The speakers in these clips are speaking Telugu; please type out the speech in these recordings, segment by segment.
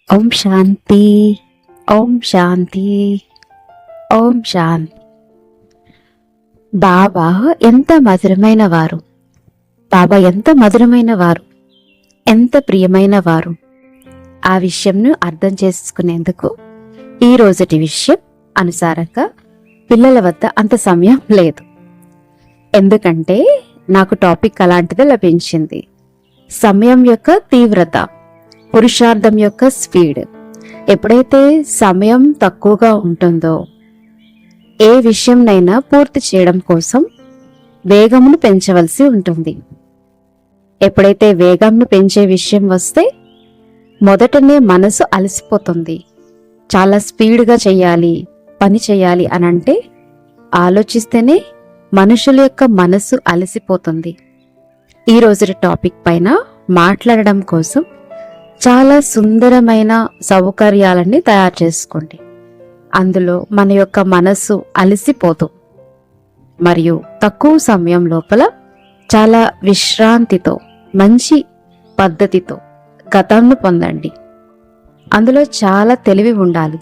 ఓం శాంతి. ఓం శాంతి. ఓం శాంతి. బాబా ఎంత మధురమైన వారు, బాబా ఎంత మధురమైన వారు, ఎంత ప్రియమైన వారు. ఆ విషయంను అర్థం చేసుకునేందుకు ఈ రోజుటి విషయం అనుసారంగా పిల్లల వద్ద అంత సమయం లేదు. ఎందుకంటే నాకు టాపిక్ అలాంటిదే లభించింది. సమయం యొక్క తీవ్రత, పురుషార్థం యొక్క స్పీడ్. ఎప్పుడైతే సమయం తక్కువగా ఉంటుందో ఏ విషయంనైనా పూర్తి చేయడం కోసం వేగమును పెంచవలసి ఉంటుంది. ఎప్పుడైతే వేగంను పెంచే విషయం వస్తే మొదటనే మనసు అలసిపోతుంది. చాలా స్పీడ్గా చేయాలి, పని చేయాలి అని అంటే ఆలోచిస్తేనే మనుషుల యొక్క మనసు అలసిపోతుంది. ఈ రోజు టాపిక్ పైన మాట్లాడడం కోసం చాలా సుందరమైన సౌకర్యాలన్నీ తయారు చేసుకోండి. అందులో మన యొక్క మనస్సు అలసిపోదు మరియు తక్కువ సమయం లోపల చాలా విశ్రాంతితో మంచి పద్ధతితో గతాన్ని పొందండి. అందులో చాలా తెలివి ఉండాలి.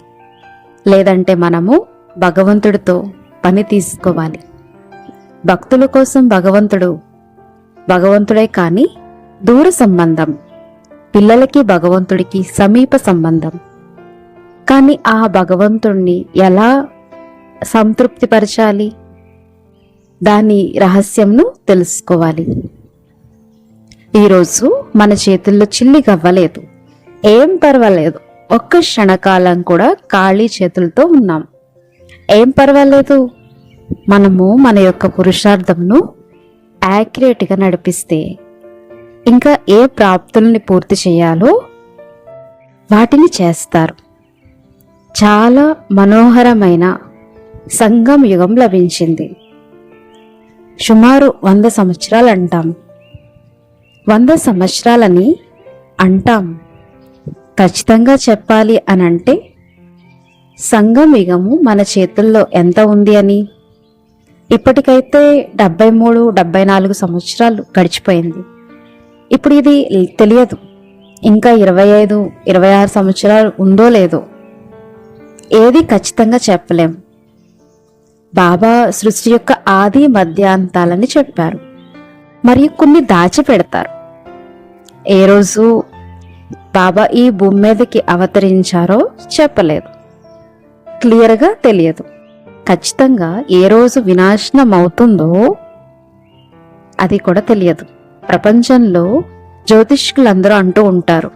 లేదంటే మనము భగవంతుడితో పని తీసుకోవాలి. భక్తుల కోసం భగవంతుడే కానీ దూర సంబంధం. పిల్లలకి భగవంతుడికి సమీప సంబంధం. కానీ ఆ భగవంతుణ్ణి ఎలా సంతృప్తిపరచాలి, దాని రహస్యంను తెలుసుకోవాలి. ఈరోజు మన చేతుల్లో చిల్లి గవ్వలేదు, ఏం పర్వాలేదు. ఒక్క క్షణకాలం కూడా ఖాళీ చేతులతో ఉన్నాం, ఏం పర్వాలేదు. మనము మన యొక్క పురుషార్థంను యాక్యురేట్గా నడిపిస్తే ఇంకా ఏ ప్రాప్తుల్ని పూర్తి చేయాలో వాటిని చేస్తారు. చాలా మనోహరమైన సంగం యుగం లభించింది. సుమారు 100 సంవత్సరాలు అంటాం. 100 సంవత్సరాలని అంటాం. ఖచ్చితంగా చెప్పాలి అని అంటే సంగం యుగము మన చేతుల్లో ఎంత ఉంది అని. ఇప్పటికైతే 73, 74 సంవత్సరాలు గడిచిపోయింది. ఇప్పుడు ఇది తెలియదు, ఇంకా 25, 26 సంవత్సరాలు ఉందో లేదో ఏది ఖచ్చితంగా చెప్పలేం. బాబా సృష్టి యొక్క ఆది మధ్యాంతాలని చెప్పారు, మరియు కొన్ని దాచిపెడతారు. ఏ రోజు బాబా ఈ భూమి మీదకి అవతరించారో చెప్పలేదు, క్లియర్గా తెలియదు. ఖచ్చితంగా ఏ రోజు వినాశనం అవుతుందో అది కూడా తెలియదు. ప్రపంచంలో జ్యోతిష్కులందరూ అంటూ ఉంటారు,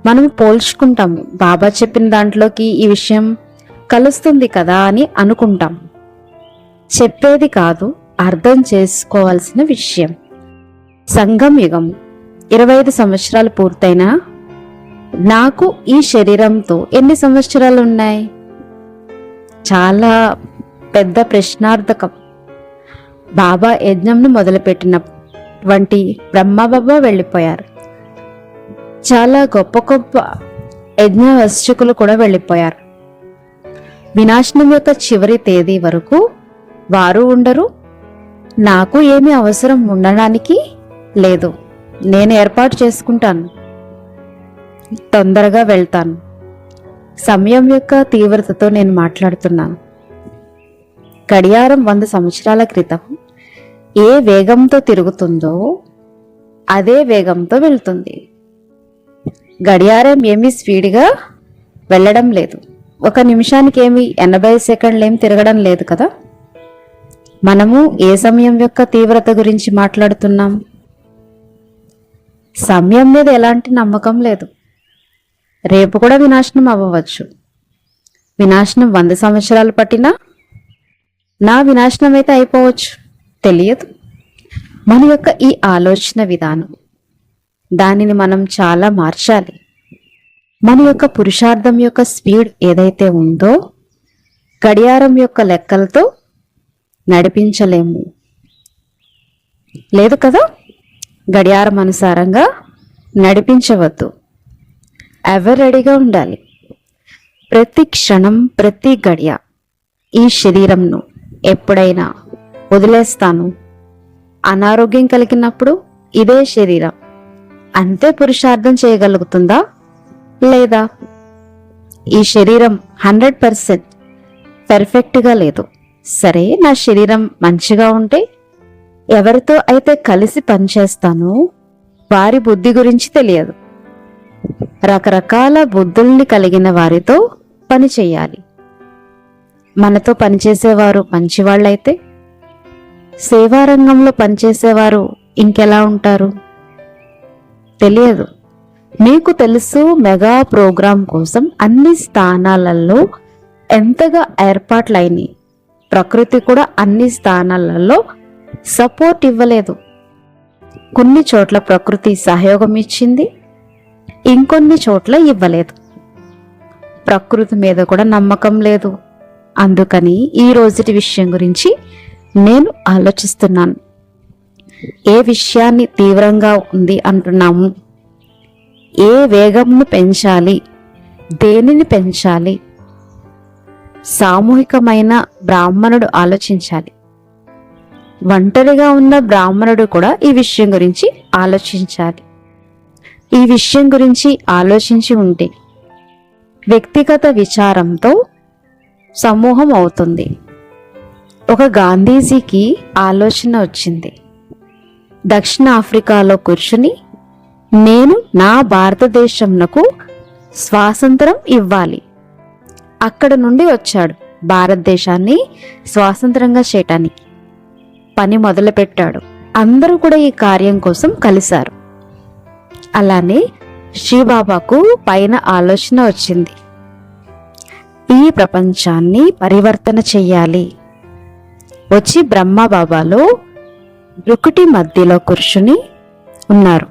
మనం పోల్చుకుంటాము, బాబా చెప్పిన దాంట్లోకి ఈ విషయం కలుస్తుంది కదా అని అనుకుంటాం. చెప్పేది కాదు, అర్థం చేసుకోవాల్సిన విషయం. సంగం యుగం 25 సంవత్సరాలు పూర్తయినా నాకు ఈ శరీరంతో ఎన్ని సంవత్సరాలు ఉన్నాయి? చాలా పెద్ద ప్రశ్నార్థకం. బాబా యజ్ఞంను మొదలుపెట్టినటువంటి బ్రహ్మబాబా వెళ్ళిపోయారు. చాలా గొప్ప గొప్ప యజ్ఞ వస్తుకులు కూడా వెళ్ళిపోయారు. వినాశనం యొక్క చివరి తేదీ వరకు వారు ఉండరు. నాకు ఏమీ అవసరం ఉండడానికి లేదు. నేను ఏర్పాటు చేసుకుంటాను, తొందరగా వెళ్తాను. సమయం యొక్క తీవ్రతతో నేను మాట్లాడుతున్నాను. గడియారం 100 సంవత్సరాల క్రితం ఏ వేగంతో తిరుగుతుందో అదే వేగంతో వెళ్తుంది. గడియారం ఏమీ స్పీడ్గా వెళ్ళడం లేదు. ఒక నిమిషానికి ఏమి 80 సెకండ్లు ఏమి తిరగడం లేదు కదా. మనము ఏ సమయం యొక్క తీవ్రత గురించి మాట్లాడుతున్నాం? సమయం మీద ఎలాంటి నమ్మకం లేదు. రేపు కూడా వినాశనం అవ్వవచ్చు. వినాశనం 100 సంవత్సరాలు పట్టినా నా వినాశనం అయితే అయిపోవచ్చు, తెలియదు. మన యొక్క ఈ ఆలోచన విధానం, దానిని మనం చాలా మార్చాలి. మన యొక్క పురుషార్థం యొక్క స్పీడ్ ఏదైతే ఉందో గడియారం యొక్క లెక్కలతో నడిపించలేము, లేదు కదా. గడియారం అనుసారంగా నడిపించవద్దు. ఎవరు రెడీగా ఉండాలి. ప్రతి క్షణం, ప్రతి గడియ ఈ శరీరంను ఎప్పుడైనా వదిలేస్తాను. అనారోగ్యం కలిగినప్పుడు ఇదే శరీరం అంతే పురుషార్థం చేయగలుగుతుందా లేదా? ఈ శరీరం 100% పర్ఫెక్ట్గా లేదు. సరే, నా శరీరం మంచిగా ఉంటే ఎవరితో అయితే కలిసి పనిచేస్తానో వారి బుద్ధి గురించి తెలియదు. రకరకాల బుద్ధుల్ని కలిగిన వారితో పని చేయాలి. మనతో పనిచేసేవారు మంచివాళ్ళైతే సేవారంగంలో పనిచేసేవారు ఇంకెలా ఉంటారు తెలియదు. మీకు తెలుసు, మెగా ప్రోగ్రాం కోసం అన్ని స్థానాలలో ఎంతగా ఏర్పాట్లయినాయి. ప్రకృతి కూడా అన్ని స్థానాలలో సపోర్ట్ ఇవ్వలేదు. కొన్ని చోట్ల ప్రకృతి సహయోగం ఇచ్చింది, ఇంకొన్ని చోట్ల ఇవ్వలేదు. ప్రకృతి మీద కూడా నమ్మకం లేదు. అందుకని ఈ రోజుటి విషయం గురించి నేను ఆలోచిస్తున్నాను. ఏ విషయాన్ని తీవ్రంగా ఉంది అంటున్నాము, ఏ వేగంను పెంచాలి, దేనిని పెంచాలి. సామూహికమైన బ్రాహ్మణుడు ఆలోచించాలి. ఒంటరిగా ఉన్న బ్రాహ్మణుడు కూడా ఈ విషయం గురించి ఆలోచించాలి. ఈ విషయం గురించి ఆలోచించి ఉంటే వ్యక్తిగత విచారంతో సమూహం అవుతుంది. ఒక గాంధీజీకి ఆలోచన వచ్చింది. దక్షిణ ఆఫ్రికాలో కూర్చుని నేను నా భారతదేశంకు స్వాతంత్రం ఇవ్వాలి. అక్కడ నుండి వచ్చాడు భారతదేశాన్ని స్వాతంత్రంగా చేయటానికి. పని మొదలుపెట్టాడు. అందరూ కూడా ఈ కార్యం కోసం కలిశారు. అలానే శ్రీబాబాకు పైన ఆలోచన వచ్చింది. ఈ ప్రపంచాన్ని పరివర్తన చెయ్యాలి. వచ్చి బ్రహ్మబాబాలో రుకుటి మధ్యలో కూర్చుని ఉన్నారు.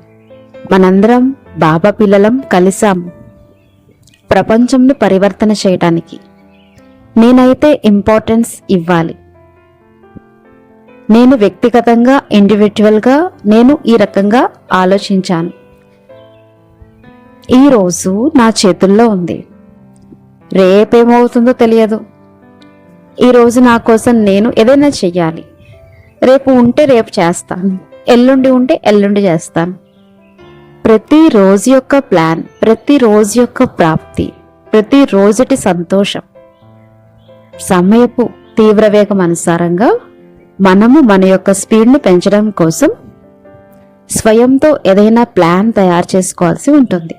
మనందరం బాబా పిల్లలం కలిసాము ప్రపంచంను పరివర్తన చేయడానికి. నేనైతే ఇంపార్టెన్స్ ఇవ్వాలి. నేను వ్యక్తిగతంగా ఇండివిజువల్గా నేను ఈ రకంగా ఆలోచించాను. ఈరోజు నా చేతుల్లో ఉంది. రేపేమవుతుందో తెలియదు. ఈరోజు నా కోసం నేను ఏదైనా చెయ్యాలి. రేపు ఉంటే రేపు చేస్తాను, ఎల్లుండి ఉంటే ఎల్లుండి చేస్తాను. ప్రతి రోజు యొక్క ప్లాన్, ప్రతి రోజు యొక్క ప్రాప్తి, ప్రతి రోజుటి సంతోషం, సమయపు తీవ్ర వేగం అనుసారంగా మనము మన యొక్క స్పీడ్ని పెంచడం కోసం స్వయంతో ఏదైనా ప్లాన్ తయారు చేసుకోవాల్సి ఉంటుంది.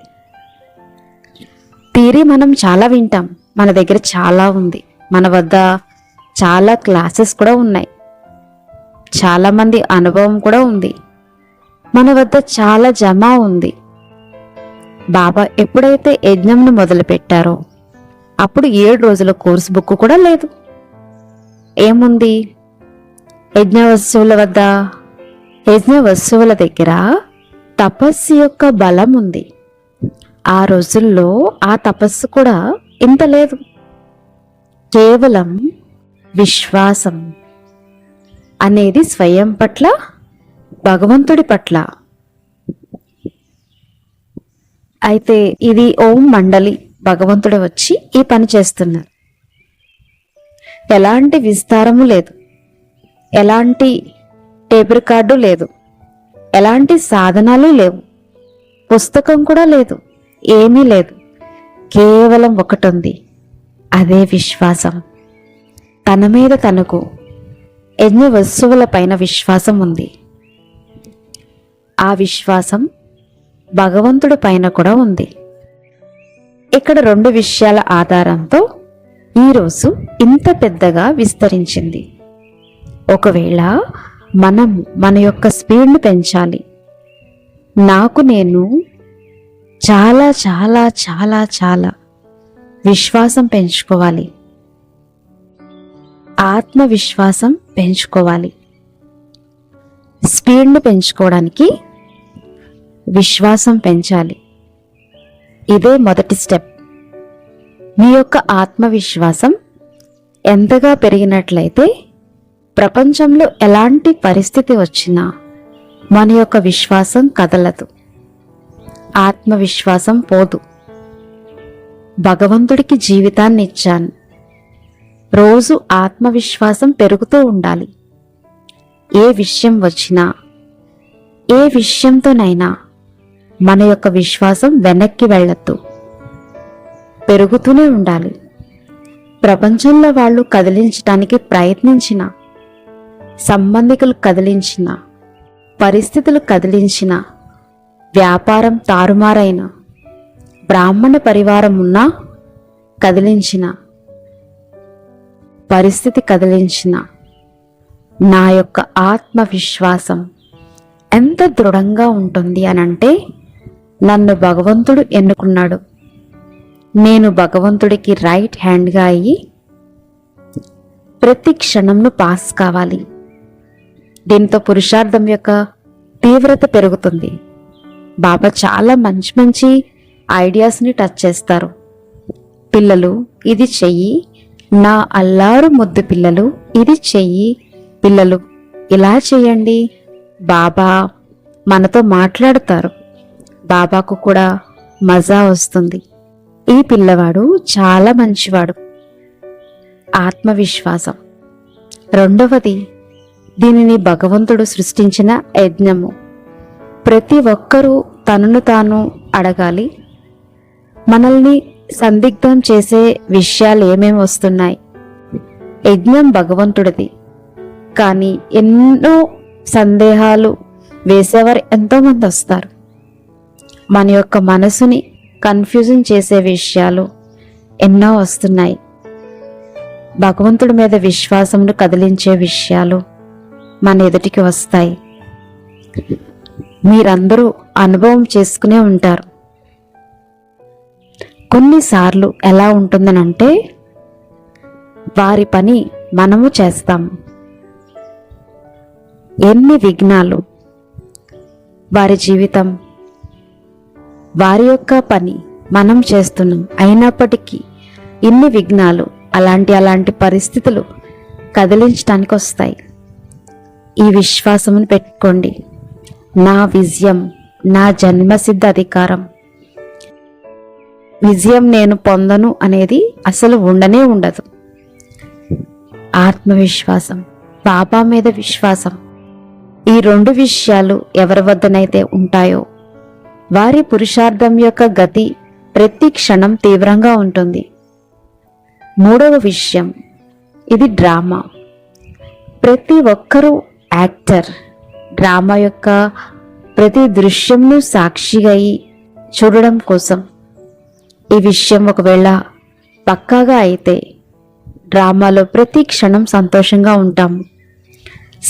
థియరీ మనం చాలా వింటాం, మన దగ్గర చాలా ఉంది, మన వద్ద చాలా క్లాసెస్ కూడా ఉన్నాయి, చాలా మంది అనుభవం కూడా ఉంది, మన వద్ద చాలా జమ ఉంది. బాబా ఎప్పుడైతే యజ్ఞంను మొదలు పెట్టారో అప్పుడు 7 రోజుల కోర్స్ బుక్ కూడా లేదు. ఏముంది యజ్ఞ వస్తువుల వద్ద? యజ్ఞ వస్తువుల దగ్గర తపస్సు యొక్క బలం ఉంది. ఆ రోజుల్లో ఆ తపస్సు కూడా ఇంత లేదు. కేవలం విశ్వాసం అనేది స్వయం పట్ల, భగవంతుడి పట్ల. అయితే ఇది ఓం మండలి, భగవంతుడు వచ్చి ఈ పని చేస్తున్నారు. ఎలాంటి విస్తారము లేదు, ఎలాంటి టేప్ రికార్డు లేదు, ఎలాంటి సాధనాలు లేవు, పుస్తకం కూడా లేదు, ఏమీ లేదు. కేవలం ఒకటి ఉంది, అదే విశ్వాసం. తన మీద తనకు యజ్ఞ వస్తువుల పైన విశ్వాసం ఉంది. ఆ విశ్వాసం భగవంతుడి పైన కూడా ఉంది. ఇక్కడ 2 విషయాల ఆధారంతో ఈరోజు ఇంత పెద్దగా విస్తరించింది. ఒకవేళ మనం మన యొక్క స్పీడ్ను పెంచాలి. నాకు నేను చాలా చాలా చాలా చాలా విశ్వాసం పెంచుకోవాలి, ఆత్మవిశ్వాసం పెంచుకోవాలి. స్పీడ్ను పెంచుకోవడానికి విశ్వాసం పెంచాలి. ఇదే మొదటి స్టెప్. మీ యొక్క ఆత్మవిశ్వాసం ఎంతగా పెరిగినట్లయితే ప్రపంచంలో ఎలాంటి పరిస్థితి వచ్చినా మన యొక్క విశ్వాసం కదలదు, ఆత్మవిశ్వాసం పోదు. భగవంతుడికి జీవితాన్ని ఇచ్చాను. రోజు ఆత్మవిశ్వాసం పెరుగుతూ ఉండాలి. ఏ విషయం వచ్చినా, ఏ విషయంతోనైనా మన యొక్క విశ్వాసం వెనక్కి వెళ్ళొద్దు, పెరుగుతూనే ఉండాలి. ప్రపంచంలో వాళ్ళు కదిలించడానికి ప్రయత్నించిన, సంబంధికులు కదిలించిన, పరిస్థితులు కదిలించిన, వ్యాపారం తారుమారైన, బ్రాహ్మణ పరివారం ఉన్నా కదిలించిన, పరిస్థితి కదిలించిన, నా యొక్క ఆత్మవిశ్వాసం ఎంత దృఢంగా ఉంటుంది అనంటే, నన్ను భగవంతుడు ఎన్నుకున్నాడు, నేను భగవంతుడికి రైట్ హ్యాండ్గా అయ్యి ప్రతి క్షణంను పాస్ కావాలి. దీంతో పురుషార్థం యొక్క తీవ్రత పెరుగుతుంది. బాబా చాలా మంచి మంచి ఐడియాస్ని టచ్ చేస్తారు. పిల్లలు ఇది చెయ్యి, నా అల్లారు ముద్దు పిల్లలు ఇది చెయ్యి, పిల్లలు ఇలా చేయండి. బాబా మనతో మాట్లాడతారు. బాబాకు కూడా మజా వస్తుంది. ఈ పిల్లవాడు చాలా మంచివాడు. ఆత్మవిశ్వాసం. రెండవది, దీనిని భగవంతుడు సృష్టించిన యజ్ఞము. ప్రతి ఒక్కరూ తనను తాను అడగాలి, మనల్ని సందిగ్ధం చేసే విషయాలు ఏమేమి వస్తున్నాయి. యజ్ఞం భగవంతుడిది, కానీ ఎన్నో సందేహాలు వేసేవారు ఎంతోమంది వస్తారు. మన యొక్క మనసుని కన్ఫ్యూజన్ చేసే విషయాలు ఎన్నో వస్తున్నాయి. భగవంతుడి మీద విశ్వాసమును కదిలించే విషయాలు మన ఎదుటికి వస్తాయి. మీరందరూ అనుభవం చేసుకునే ఉంటారు. కొన్నిసార్లు ఎలా ఉంటుందనంటే, వారి పని మనము చేస్తాము, ఎన్ని విఘ్నాలు, వారి జీవితం, వారి యొక్క పని మనం చేస్తున్నాం, అయినప్పటికీ ఇన్ని విఘ్నాలు, అలాంటి పరిస్థితులు కదిలించడానికి వస్తాయి. ఈ విశ్వాసమును పెట్టుకోండి. నా విజయం, నా జన్మసిద్ధ అధికారం, విజయం నేను పొందను అనేది అసలు ఉండనే ఉండదు. ఆత్మవిశ్వాసం, బాబా మీద విశ్వాసం, ఈ రెండు విషయాలు ఎవరి వద్దనైతే ఉంటాయో వారి పురుషార్థం యొక్క గతి ప్రతి క్షణం తీవ్రంగా ఉంటుంది. మూడవ విషయం, ఇది డ్రామా. ప్రతి ఒక్కరూ యాక్టర్. డ్రామా యొక్క ప్రతి దృశ్యంను సాక్షిగా అయి చూడడం కోసం. ఈ విషయం ఒకవేళ పక్కాగా అయితే డ్రామాలో ప్రతి క్షణం సంతోషంగా ఉంటాము,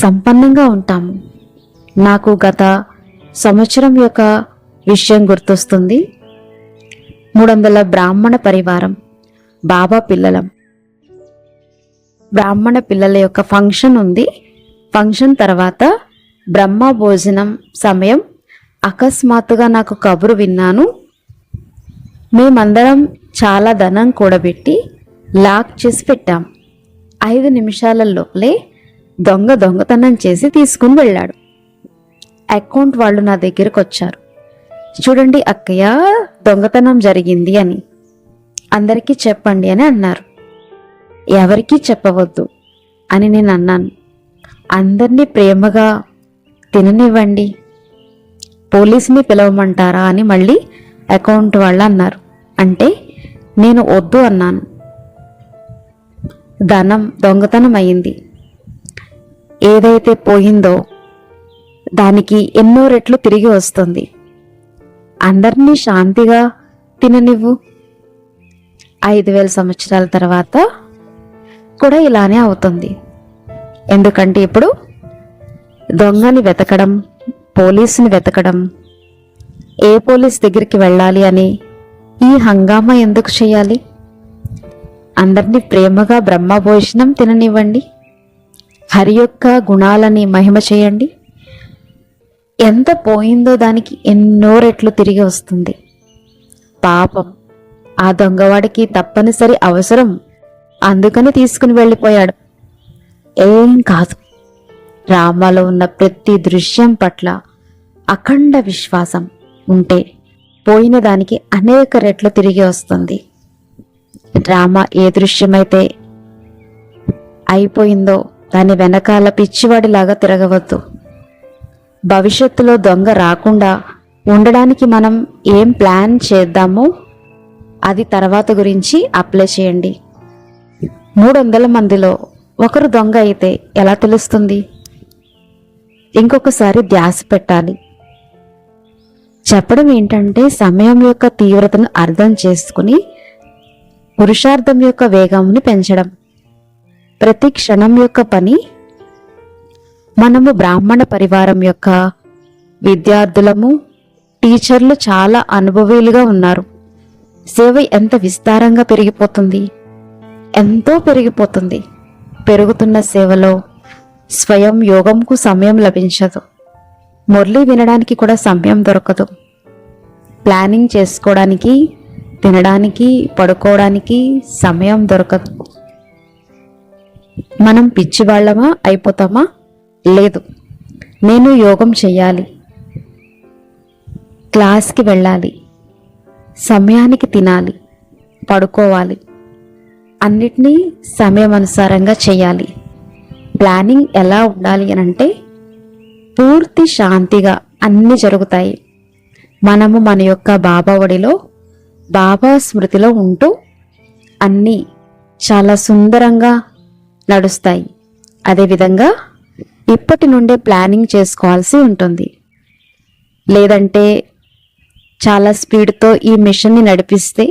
సంపన్నంగా ఉంటాము. నాకు గత సంవత్సరం యొక్క విషయం గుర్తొస్తుంది. 300 బ్రాహ్మణ పరివారం, బాబా పిల్లలం. బ్రాహ్మణ పిల్లల యొక్క ఫంక్షన్ ఉంది. ఫంక్షన్ తర్వాత బ్రహ్మ భోజనం సమయం అకస్మాత్తుగా నాకు కబురు విన్నాను. మేమందరం చాలా ధనం కూడబెట్టి లాక్ చేసి పెట్టాం. 5 నిమిషాలలోపలే దొంగతనం చేసి తీసుకుని వెళ్ళాడు. అకౌంట్ వాళ్ళు నా దగ్గరకు వచ్చారు. చూడండి అక్కయ్య, దొంగతనం జరిగింది అని అందరికీ చెప్పండి అని అన్నారు. ఎవరికీ చెప్పవద్దు అని నేను అన్నాను. అందరినీ ప్రేమగా తిననివ్వండి, పోలీసుని పిలవమంటారా అని మళ్ళీ అకౌంట్ వాళ్ళు అన్నారు. అంటే నేను వద్దు అన్నాను. ధనం దొంగతనం అయింది. ఏదైతే పోయిందో దానికి ఎన్నో రెట్లు తిరిగి వస్తుంది. అందరినీ శాంతిగా తిననివ్వు. 5000 సంవత్సరాల తర్వాత కూడా ఇలానే అవుతుంది. ఎందుకంటే ఇప్పుడు దొంగని వెతకడం, పోలీసుని వెతకడం, ఏ పోలీస్ దగ్గరికి వెళ్ళాలి అని ఈ హంగామా ఎందుకు చేయాలి? అందరినీ ప్రేమగా బ్రహ్మభోజనం తిననివ్వండి. హరి యొక్క గుణాలని మహిమ చేయండి. ఎంత పోయిందో దానికి ఎన్నో రెట్లు తిరిగి వస్తుంది. పాపం ఆ దొంగవాడికి తప్పనిసరి అవసరం, అందుకని తీసుకుని వెళ్ళిపోయాడు. ఏం కాదు. డ్రామాలో ఉన్న ప్రతి దృశ్యం పట్ల అఖండ విశ్వాసం ఉంటే పోయిన దానికి అనేక రెట్లు తిరిగి వస్తుంది. డ్రామా ఏ దృశ్యమైతే అయిపోయిందో దాని వెనకాల పిచ్చివాడిలాగా తిరగవద్దు. భవిష్యత్తులో దొంగ రాకుండా ఉండడానికి మనం ఏం ప్లాన్ చేద్దామో అది తర్వాత గురించి అప్లై చేయండి. 300 మందిలో ఒకరు దొంగ అయితే ఎలా తెలుస్తుంది? ఇంకొకసారి ధ్యాస పెట్టాలి. చెప్పడం ఏంటంటే సమయం యొక్క తీవ్రతను అర్థం చేసుకుని పురుషార్థం యొక్క వేగంని పెంచడం. ప్రతి క్షణం యొక్క పని. మనము బ్రాహ్మణ పరివారం యొక్క విద్యార్థులము, టీచర్లు చాలా అనుభవీలుగా ఉన్నారు. సేవ ఎంత విస్తారంగా పెరిగిపోతుంది, ఎంతో పెరిగిపోతుంది. పెరుగుతున్న సేవలో స్వయం యోగంకు సమయం లభించదు. మురళి వినడానికి కూడా సమయం దొరకదు. ప్లానింగ్ చేసుకోవడానికి, తినడానికి, పడుకోవడానికి సమయం దొరకదు. మనం పిచ్చివాళ్ళమా అయిపోతామా? లేదు. నేను యోగం చెయ్యాలి, క్లాస్కి వెళ్ళాలి, సమయానికి తినాలి, పడుకోవాలి, అన్నిటినీ సమయం అనుసారంగా చేయాలి. ప్లానింగ్ ఎలా ఉండాలి అనంటే పూర్తి శాంతిగా అన్నీ జరుగుతాయి. మనము మన యొక్క బాబా ఒడిలో, బాబా స్మృతిలో ఉంటూ అన్నీ చాలా సుందరంగా నడుస్తాయి. అదేవిధంగా ఇప్పటి నుండే ప్లానింగ్ చేసుకోవాల్సి ఉంటుంది. లేదంటే చాలా స్పీడ్తో ఈ మిషన్ని నడిపిస్తే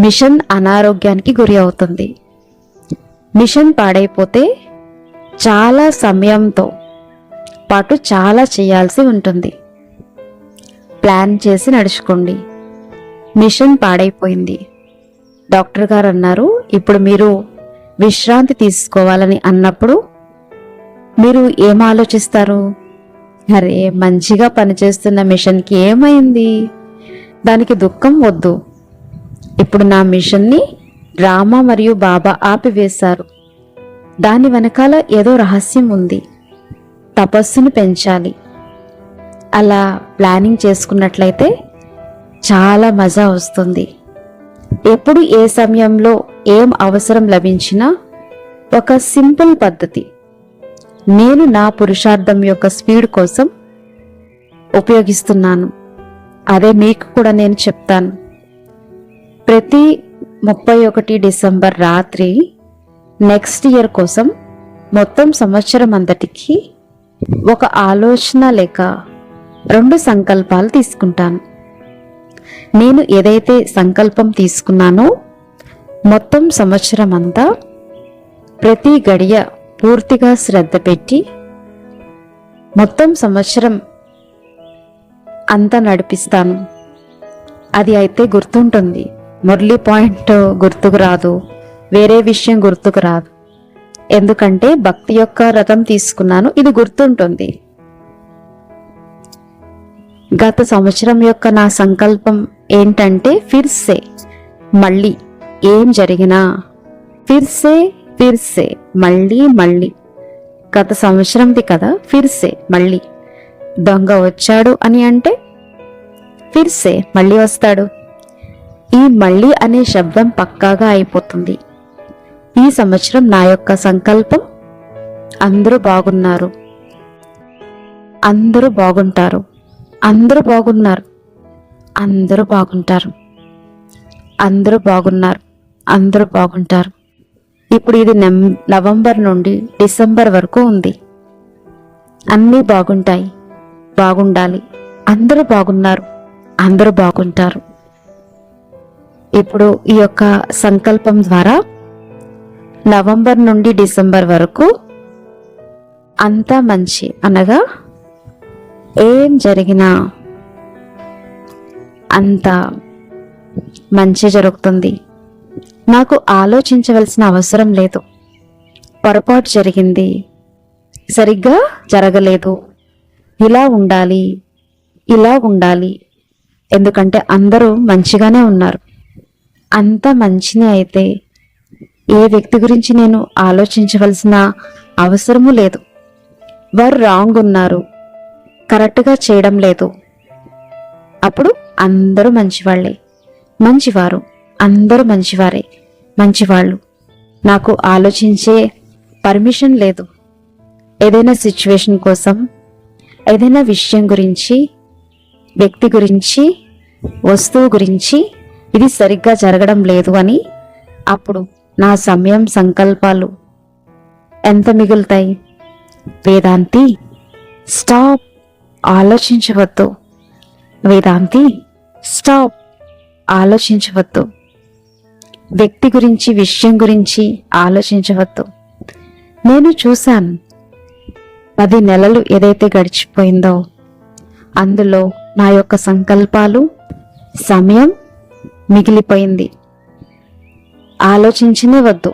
మిషన్ అనారోగ్యానికి గురి అవుతుంది. మిషన్ పాడైపోతే చాలా సమయంతో పాటు చాలా చేయాల్సి ఉంటుంది. ప్లాన్ చేసి నడుచుకోండి. మిషన్ పాడైపోయింది, డాక్టర్ గారు అన్నారు ఇప్పుడు మీరు విశ్రాంతి తీసుకోవాలని అన్నప్పుడు మీరు ఏం ఆలోచిస్తారు? అరే, మంచిగా పనిచేస్తున్న మిషన్కి ఏమైంది? దానికి దుఃఖం వద్దు. ఇప్పుడు నా మిషన్ని డ్రామా మరియు బాబా ఆపివేశారు. దాని వెనకాల ఏదో రహస్యం ఉంది. తపస్సును పెంచాలి. అలా ప్లానింగ్ చేసుకున్నట్లయితే చాలా మజా వస్తుంది. ఎప్పుడు ఏ సమయంలో ఏం అవసరం లభించినా ఒక సింపుల్ పద్ధతి నేను నా పురుషార్థం యొక్క స్పీడ్ కోసం ఉపయోగిస్తున్నాను. అదే మీకు కూడా నేను చెప్తాను. ప్రతి 31 డిసెంబర్ రాత్రి నెక్స్ట్ ఇయర్ కోసం మొత్తం సంవత్సరం అంతటికి ఒక ఆలోచన లేక 2 సంకల్పాలు తీసుకుంటాను. నేను ఏదైతే సంకల్పం తీసుకున్నానో మొత్తం సంవత్సరం అంతా ప్రతి గడియ పూర్తిగా శ్రద్ధ పెట్టి మొత్తం సంవత్సరం అంతా నడిపిస్తాను. అది అయితే గుర్తుంటుంది. మురళి పాయింట్ గుర్తుకు రాదు, వేరే విషయం గుర్తుకు రాదు. ఎందుకంటే భక్తి యొక్క రథం తీసుకున్నాను, ఇది గుర్తుంటుంది. గత సంవత్సరం యొక్క నా సంకల్పం ఏంటంటే ఫిర్సే, మళ్ళీ ఏం జరిగినా ఫిర్సే మళ్ళీ గత సంవత్సరంది కదా, ఫిర్సే మళ్ళీ. దొంగ వచ్చాడు అని అంటే ఫిర్సే మళ్ళీ వస్తాడు. ఈ మళ్ళీ అనే శబ్దం పక్కాగా అయిపోతుంది. ఈ సంవత్సరం నా యొక్క సంకల్పం అందరూ బాగున్నారు, అందరూ బాగుంటారు, అందరూ బాగున్నారు, అందరూ బాగుంటారు, అందరూ బాగున్నారు, అందరూ బాగుంటారు. ఇప్పుడు ఇది నవంబర్ నుండి డిసెంబర్ వరకు ఉంది. అన్నీ బాగుంటాయి, బాగుండాలి, అందరూ బాగున్నారు, అందరూ బాగుంటారు. ఇప్పుడు ఈ యొక్క సంకల్పం ద్వారా నవంబర్ నుండి డిసెంబర్ వరకు అంతా మంచి, అనగా ఏం జరిగినా అంత మంచి జరుగుతుంది. నాకు ఆలోచించవలసిన అవసరం లేదు. పొరపాటు జరిగింది, సరిగ్గా జరగలేదు, ఇలా ఉండాలి, ఇలా ఉండాలి. ఎందుకంటే అందరూ మంచిగానే ఉన్నారు. అంత మంచిని అయితే ఏ వ్యక్తి గురించి నేను ఆలోచించవలసిన అవసరము లేదు. వారు రాంగ్ ఉన్నారు, కరెక్ట్గా చేయడం లేదు. అప్పుడు అందరూ మంచివాళ్లే, మంచివారు, అందరూ మంచివారే, మంచివాళ్ళు. నాకు ఆలోచించే పర్మిషన్ లేదు. ఏదైనా సిచ్యువేషన్ కోసం, ఏదైనా విషయం గురించి, వ్యక్తి గురించి, వస్తువు గురించి ఇది సరిగ్గా జరగడం లేదు అని, అప్పుడు నా సమయం సంకల్పాలు ఎంత మిగులుతాయి? వేదాంతి, స్టాప్, ఆలోచించవద్దు. వేదాంతి, స్టాప్, ఆలోచించవద్దు. వ్యక్తి గురించి, విషయం గురించి ఆలోచించవద్దు. నేను చూశాను, 10 నెలలు ఏదైతే గడిచిపోయిందో అందులో నా యొక్క సంకల్పాలు, సమయం మిగిలిపోయింది. ఆలోచించనే వద్దు.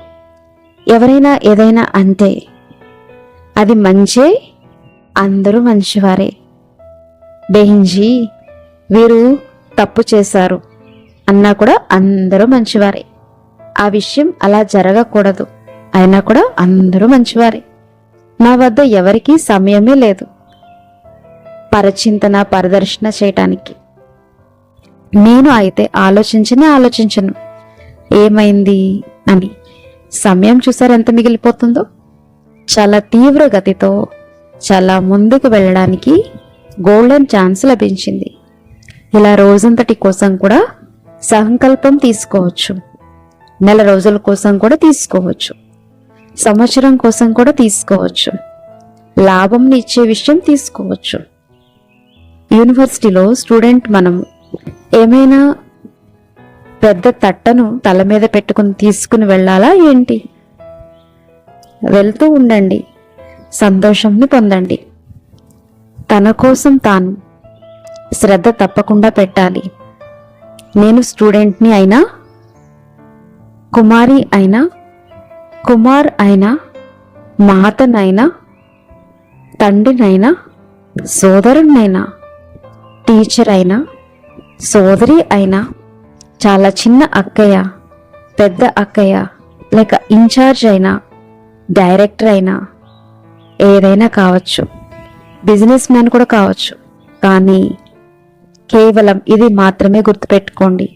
ఎవరైనా ఏదైనా అంటే అది మంచే, అందరూ మంచివారే. బెహింజీ వీరు తప్పు చేశారు అన్నా కూడా అందరూ మంచివారే. ఆ విషయం అలా జరగకూడదు అయినా కూడా అందరూ మంచివారే. నా వద్ద ఎవరికీ సమయమే లేదు పరచింతన, పరదర్శన చేయటానికి. నేను అయితే ఆలోచించను ఏమైంది అని. సమయం చూసారు ఎంత మిగిలిపోతుందో. చాలా తీవ్ర గతితో చాలా ముందుకు వెళ్ళడానికి గోల్డెన్ ఛాన్స్ లభించింది. ఇలా రోజంతటి కోసం కూడా సంకల్పం తీసుకోవచ్చు, నెల రోజుల కోసం కూడా తీసుకోవచ్చు, సంవత్సరం కోసం కూడా తీసుకోవచ్చు, లాభంని ఇచ్చే విషయం తీసుకోవచ్చు. యూనివర్సిటీలో స్టూడెంట్ మనం ఏమైనా పెద్ద తట్టను తల మీద పెట్టుకుని తీసుకుని వెళ్ళాలా ఏంటి? వెళ్తూ ఉండండి, సంతోషంని పొందండి. తన కోసం తాను శ్రద్ధ తప్పకుండా పెట్టాలి. నేను స్టూడెంట్ని అయినా, కుమారి అయినా, కుమార్ అయినా, మాతనైనా, తండ్రినైనా, సోదరునైనా, టీచర్ అయినా, సోదరి అయినా, చాలా చిన్న అక్కయ్య, పెద్ద అక్కయ్య, లేక ఇన్ఛార్జ్ అయినా, డైరెక్టర్ అయినా, ఏదైనా కావచ్చు, బిజినెస్ మ్యాన్ కూడా కావచ్చు. కానీ కేవలం ఇది మాత్రమే గుర్తుపెట్టుకోండి,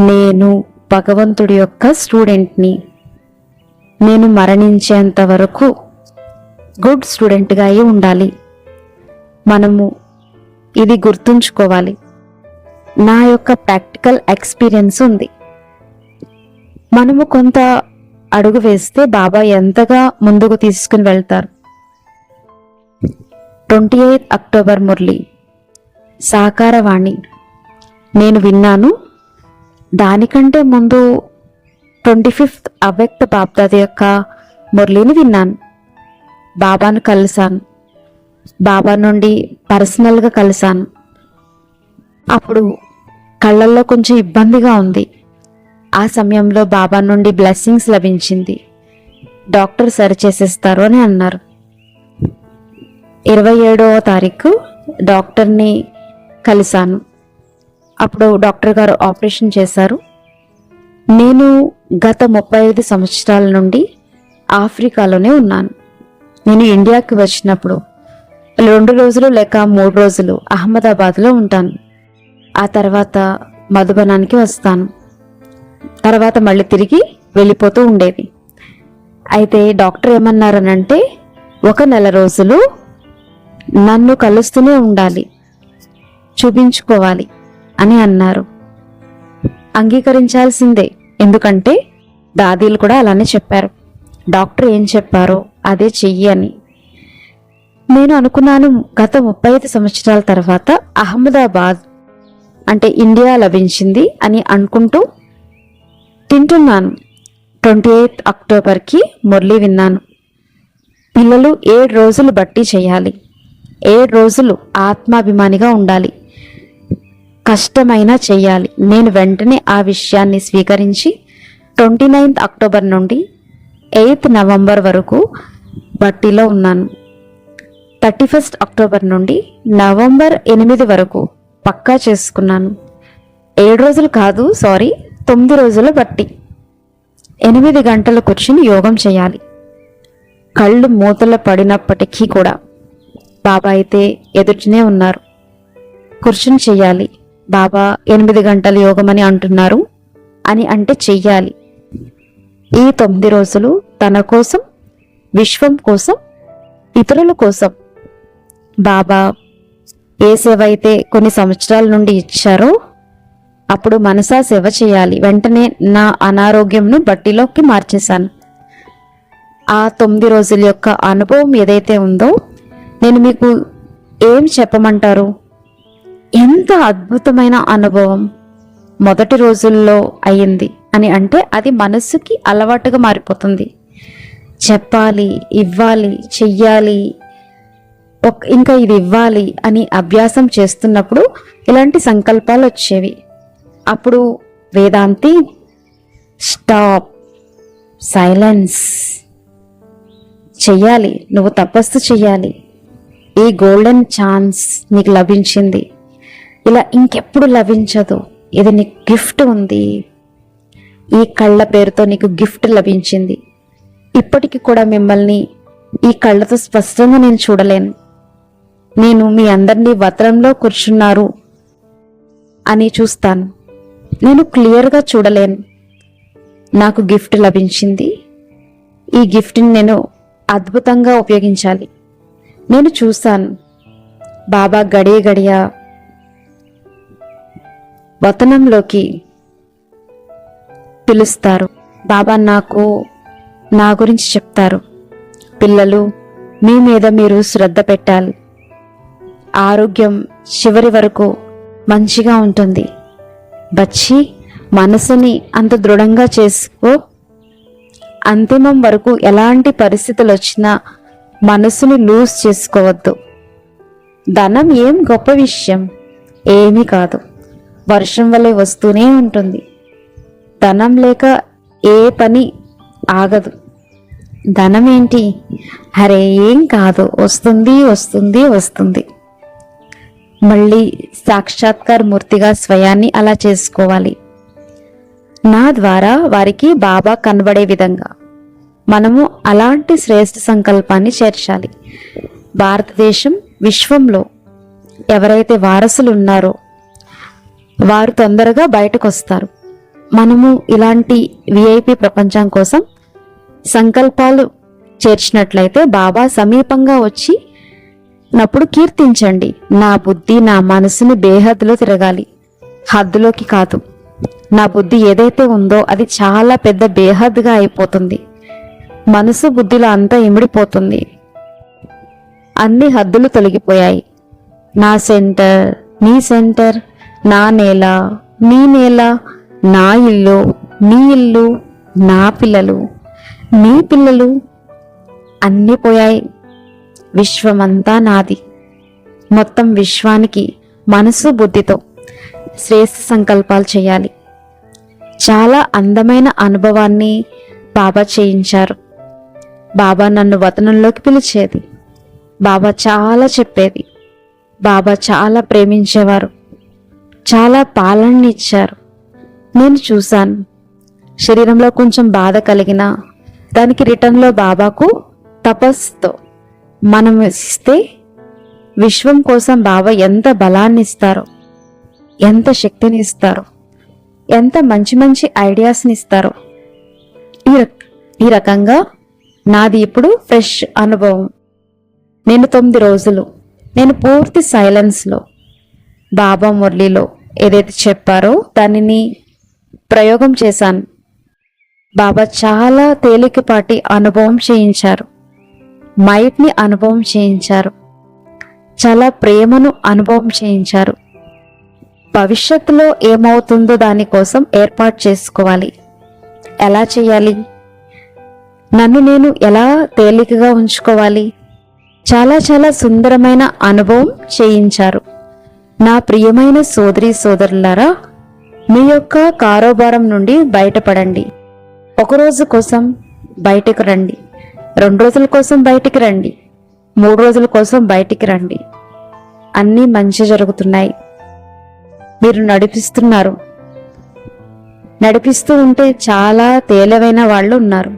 నేను భగవంతుడి యొక్క స్టూడెంట్ని. నేను మరణించేంత వరకు గుడ్ స్టూడెంట్గా అయి ఉండాలి. మనము ఇది గుర్తుంచుకోవాలి. నా యొక్క ప్రాక్టికల్ ఎక్స్పీరియన్స్ ఉంది. మనము కొంత అడుగు వేస్తే బాబా ఎంతగా ముందుకు తీసుకుని వెళ్తారు. 28 అక్టోబర్ మురళి సాకారవాణి నేను విన్నాను. దానికంటే ముందు 25th అవ్యక్త బాప్దాది యొక్క మురళిని విన్నాను. బాబాను కలిశాను, బాబా నుండి పర్సనల్గా కలిశాను. అప్పుడు కళ్ళల్లో కొంచెం ఇబ్బందిగా ఉంది. ఆ సమయంలో బాబా నుండి బ్లెస్సింగ్స్ లభించింది. డాక్టర్ సరి చేసేస్తారు అని అన్నారు. 27వ తారీఖు డాక్టర్ని కలిశాను. అప్పుడు డాక్టర్ గారు ఆపరేషన్ చేశారు. నేను గత 35 సంవత్సరాల నుండి ఆఫ్రికాలోనే ఉన్నాను. నేను ఇండియాకి వచ్చినప్పుడు 2 రోజులు లేక 3 రోజులు అహ్మదాబాద్లో ఉంటాను. ఆ తర్వాత మధుబనానికి వస్తాను. తర్వాత మళ్ళీ తిరిగి వెళ్ళిపోతూ ఉండేది. అయితే డాక్టర్ ఏమన్నారనంటే 1 నెల రోజులు నన్ను కలుస్తూనే ఉండాలి, చూపించుకోవాలి అని అన్నారు. అంగీకరించాల్సిందే, ఎందుకంటే దాదీలు కూడా అలానే చెప్పారు. డాక్టర్ ఏం చెప్పారో అదే చెయ్యి అని. నేను అనుకున్నాను, గత 35 సంవత్సరాల తర్వాత అహ్మదాబాద్ అంటే ఇండియా లభించింది అని అనుకుంటూ తింటున్నాను. 28 అక్టోబర్కి మురళి విన్నాను. పిల్లలు 7 రోజులు బట్టి చేయాలి, 7 రోజులు ఆత్మాభిమానిగా ఉండాలి, కష్టమైనా చెయ్యాలి. నేను వెంటనే ఆ విషయాన్ని స్వీకరించి 29th అక్టోబర్ నుండి 8th నవంబర్ వరకు బట్టీలో ఉన్నాను. 31st అక్టోబర్ నుండి నవంబర్ 8 వరకు పక్కా చేసుకున్నాను. 7 రోజులు కాదు, 9 రోజుల బట్టి 8 గంటలు కూర్చుని యోగం చేయాలి. కళ్ళు మూతలు పడినప్పటికీ కూడా బాబా అయితే ఎదుటినే ఉన్నారు. కూర్చుని చెయ్యాలి. బాబా 8 గంటల యోగం అని అంటున్నారు అని అంటే చెయ్యాలి. ఈ 9 రోజులు తన కోసం, విశ్వం కోసం, ఇతరుల కోసం బాబా ఏ సేవ అయితే కొన్ని సంవత్సరాల నుండి ఇచ్చారో అప్పుడు మనసా సేవ చేయాలి. వెంటనే నా అనారోగ్యంను బట్టిలోకి మార్చేశాను. ఆ 9 రోజుల యొక్క అనుభవం ఏదైతే ఉందో నేను మీకు ఏం చెప్పమంటారు? ఎంత అద్భుతమైన అనుభవం మొదటి రోజుల్లో అయ్యింది అని అంటే అది మనస్సుకి అలవాటుగా మారిపోతుంది. చెప్పాలి, ఇవ్వాలి, చెయ్యాలి, ఇంకా ఇది ఇవ్వాలి అని అభ్యాసం చేస్తున్నప్పుడు ఇలాంటి సంకల్పాలు వచ్చేవి. అప్పుడు వేదాంతి, స్టాప్, సైలెన్స్, చెయ్యాలి, నువ్వు తపస్సు చెయ్యాలి, ఈ గోల్డెన్ ఛాన్స్ నీకు లభించింది, ఇలా ఇంకెప్పుడు లభించదు, ఇది నీకు గిఫ్ట్ ఉంది, ఈ కళ్ళ పేరుతో నీకు గిఫ్ట్ లభించింది. ఇప్పటికి కూడా మిమ్మల్ని ఈ కళ్ళతో స్పష్టంగా నేను చూడలేను, నేను మీ అందరినీ వత్రంలో కూర్చున్నారు అని చూస్తాను, నేను క్లియర్గా చూడలేను, నాకు గిఫ్ట్ లభించింది, ఈ గిఫ్ట్ని నేను అద్భుతంగా ఉపయోగించాలి. నేను చూశాను బాబా గడియ గడియ వతనంలోకి పిలుస్తారు. బాబా నా గురించి చెప్తారు, పిల్లలు మీ మీద మీరు శ్రద్ధ పెట్టాలి, ఆరోగ్యం చివరి వరకు మంచిగా ఉంటుంది, బచ్చి మనసుని అంత దృఢంగా చేసుకో, అంతిమం వరకు ఎలాంటి పరిస్థితులు వచ్చినా మనసుని లూజ్ చేసుకోవద్దు. ధనం ఏం గొప్ప విషయం ఏమీ కాదు, వర్షం వలె వస్తూనే ఉంటుంది. ధనం లేక ఏ పని ఆగదు. ధనం ఏంటి, అరే ఏం కాదు, వస్తుంది వస్తుంది వస్తుంది. మళ్ళీ సాక్షాత్కార మూర్తిగా స్వయాన్ని అలా చేసుకోవాలి. నా ద్వారా వారికి బాబా కనబడే విధంగా మనము అలాంటి శ్రేష్ఠ సంకల్పాన్ని చేర్చాలి. భారతదేశం విశ్వంలో ఎవరైతే వారసులు ఉన్నారో వారు తొందరగా బయటకు వస్తారు. మనము ఇలాంటి విఐపి ప్రపంచం కోసం సంకల్పాలు చేర్చినట్లయితే బాబా సమీపంగా వచ్చి నప్పుడు కీర్తించండి, నా బుద్ధి నా మనసుని బేహద్దులో తిరగాలి, హద్దులోకి కాదు. నా బుద్ధి ఏదైతే ఉందో అది చాలా పెద్ద బేహద్దుగా అయిపోతుంది, మనసు బుద్ధిలో అంతా ఇమిడిపోతుంది, అన్ని హద్దులు తొలగిపోయాయి. నా సెంటర్ నీ సెంటర్, నా నేల నీ నేల, నా ఇల్లు నీ ఇల్లు, నా పిల్లలు నీ పిల్లలు, అన్నీ పోయాయి. విశ్వమంతా నాది. మొత్తం విశ్వానికి మనసు బుద్ధితో శ్రేష్ఠ సంకల్పాలు చేయాలి. చాలా అందమైన అనుభవాన్ని బాబా చేయించారు. బాబా నన్ను వతనంలోకి పిలిచేది, బాబా చాలా చెప్పేది, బాబా చాలా ప్రేమించేవారు, చాలా పాలన ఇచ్చారు. నేను చూశాను. శరీరంలో కొంచెం బాధ కలిగినా దానికి రిటర్న్లో బాబాకు తపస్సుతో మనం ఇస్తే విశ్వం కోసం బాబా ఎంత బలాన్ని ఇస్తారో, ఎంత శక్తిని ఇస్తారో, ఎంత మంచి మంచి ఐడియాస్ని ఇస్తారో. ఈ రకంగా నాది ఇప్పుడు ఫ్రెష్ అనుభవం. నేను 9 రోజులు నేను పూర్తి సైలెన్స్లో బాబా మురళిలో ఏదైతే చెప్పారో దానిని ప్రయోగం చేశాను. బాబా చాలా తేలికపాటి అనుభవం చేయించారు, మైట్ని అనుభవం చేయించారు, చాలా ప్రేమను అనుభవం చేయించారు. భవిష్యత్తులో ఏమవుతుందో దానికోసం ఏర్పాటు చేసుకోవాలి. ఎలా చేయాలి, నన్ను నేను ఎలా తేలికగా ఉంచుకోవాలి, చాలా చాలా సుందరమైన అనుభవం చేయించారు. నా ప్రియమైన సోదరి సోదరులారా, మీ యొక్క కారోబారం నుండి బయటపడండి. 1 రోజు కోసం బయటకు రండి, 2 రోజుల కోసం బయటికి రండి, 3 రోజుల కోసం బయటికి రండి. అన్నీ మంచి జరుగుతున్నాయి. మీరు నడిపిస్తున్నారు. నడిపిస్తూ ఉంటే చాలా తేలివైన వాళ్ళు ఉన్నారు,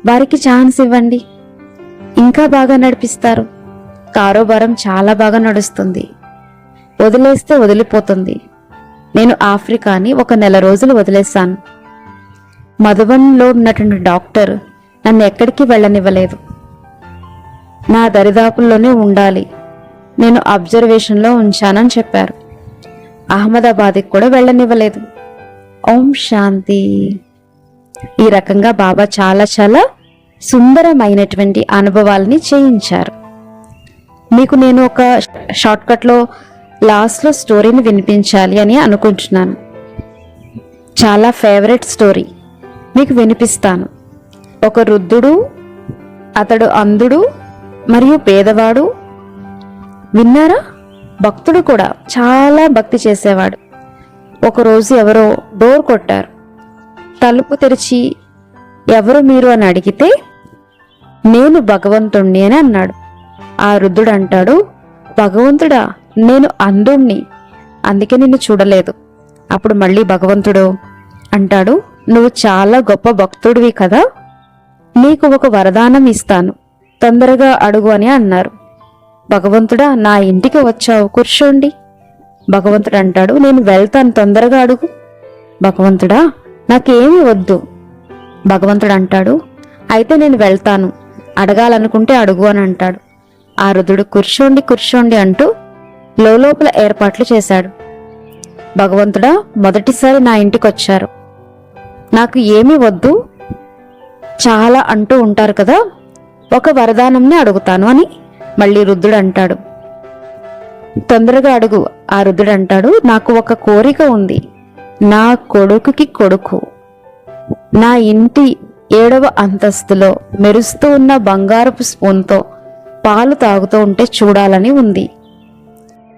వారికి ఛాన్స్ ఇవ్వండి, ఇంకా బాగా నడిపిస్తారు. కారోబారం చాలా బాగా నడుస్తుంది. వదిలేస్తే వదిలిపోతుంది. నేను ఆఫ్రికాని 1 నెల రోజులు వదిలేశాను. మధుబన్లో ఉన్నటువంటి డాక్టర్ నన్ను ఎక్కడికి వెళ్ళనివ్వలేదు. నా దరిదాపుల్లోనే ఉండాలి, నేను అబ్జర్వేషన్లో ఉంచానని చెప్పారు. అహ్మదాబాద్కి కూడా వెళ్ళనివ్వలేదు. ఓం శాంతి. ఈ రకంగా బాబా చాలా చాలా సుందరమైనటువంటి అనుభవాల్ని చేయించారు. మీకు నేను ఒక షార్ట్కట్లో లాస్ట్లో స్టోరీని వినిపించాలి అని అనుకుంటున్నాను. చాలా ఫేవరెట్ స్టోరీ మీకు వినిపిస్తాను. ఒక వృద్ధుడు, అతడు అంధుడు మరియు పేదవాడు. విన్నారా? భక్తుడు కూడా చాలా భక్తి చేసేవాడు. ఒకరోజు ఎవరో డోర్ కొట్టారు. తలుపు తెరిచి ఎవరు మీరు అని అడిగితే నేను భగవంతుణ్ణి అని అన్నాడు. ఆ వృద్ధుడు అంటాడు, భగవంతుడా, నేను అంధుణ్ణి, అందుకే నిన్ను చూడలేదు. అప్పుడు మళ్ళీ భగవంతుడు అంటాడు, నువ్వు చాలా గొప్ప భక్తుడివి కదా, నీకు ఒక వరదానం ఇస్తాను, తొందరగా అడుగు అని అన్నారు. భగవంతుడా, నా ఇంటికి వచ్చావు, కూర్చోండి. భగవంతుడు అంటాడు, నేను వెళ్తాను, తొందరగా అడుగు. భగవంతుడా, నాకేమీ వద్దు. భగవంతుడు అంటాడు, అయితే నేను వెళ్తాను, అడగాలనుకుంటే అడుగు అని అంటాడు. ఆ వృద్ధుడు కూర్చోండి కూర్చోండి అంటూ లోపల ఏర్పాట్లు చేశాడు. భగవంతుడా, మొదటిసారి నా ఇంటికి వచ్చారు, నాకు ఏమీ వద్దు చాలా అంటూ ఉంటారు కదా, ఒక వరదానంని అడుగుతాను అని మళ్ళీ వృద్ధుడు అంటాడు. తొందరగా అడుగు. ఆ వృద్ధుడు అంటాడు, నాకు ఒక కోరిక ఉంది. నా కొడుకుకి కొడుకు నా ఇంటి 7వ అంతస్తులో మెరుస్తూ ఉన్న బంగారపు స్పూన్తో పాలు తాగుతూ ఉంటే చూడాలని ఉంది.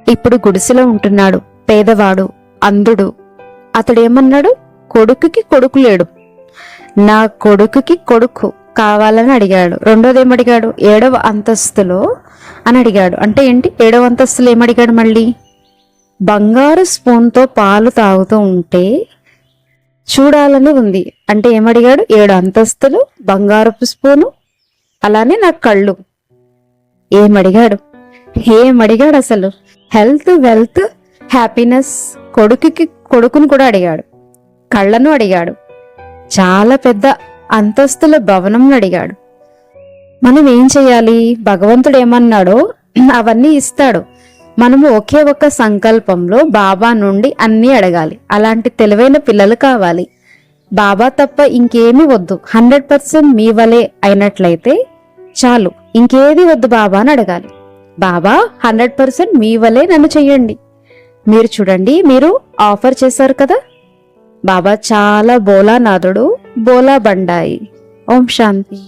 ఇప్పుడు గుడిసెలో ఉంటున్నాడు, పేదవాడు, అంధుడు. అతడేమన్నాడు? కొడుకుకి కొడుకు లేడు, నా కొడుకుకి కొడుకు కావాలని అడిగాడు. రెండోది ఏమడిగాడు? 7వ అంతస్తులో అని అడిగాడు. అంటే ఏంటి? 7వ అంతస్తులో ఏమడిగాడు? మళ్ళీ బంగారు స్పూన్తో పాలు తాగుతూ ఉంటే చూడాలని ఉంది. అంటే ఏమడిగాడు? 7 అంతస్తులు, బంగారపు స్పూను, అలానే నా కళ్ళు. ఏమడిగాడు? అసలు హెల్త్, వెల్త్, హ్యాపీనెస్, కొడుకుకి కొడుకును కూడా అడిగాడు, కళ్ళను అడిగాడు, చాలా పెద్ద అంతస్తుల భవనం అడిగాడు. మనం ఏం చెయ్యాలి? భగవంతుడు ఏమన్నాడో అవన్నీ ఇస్తాడు. మనము ఒకే ఒక్క సంకల్పంలో బాబా నుండి అన్నీ అడగాలి. అలాంటి తెలివైన పిల్లలు కావాలి. బాబా తప్ప ఇంకేమీ వద్దు. 100% మీ వలే అయినట్లయితే చాలు, ఇంకేది వద్దు బాబా అని అడగాలి. బాబా 100% మీ వలే నన్ను చెయ్యండి. మీరు చూడండి, మీరు ఆఫర్ చేశారు కదా, బాబా చాలా బోలానాథుడు, బోలా బండాయి. ఓం శాంతి.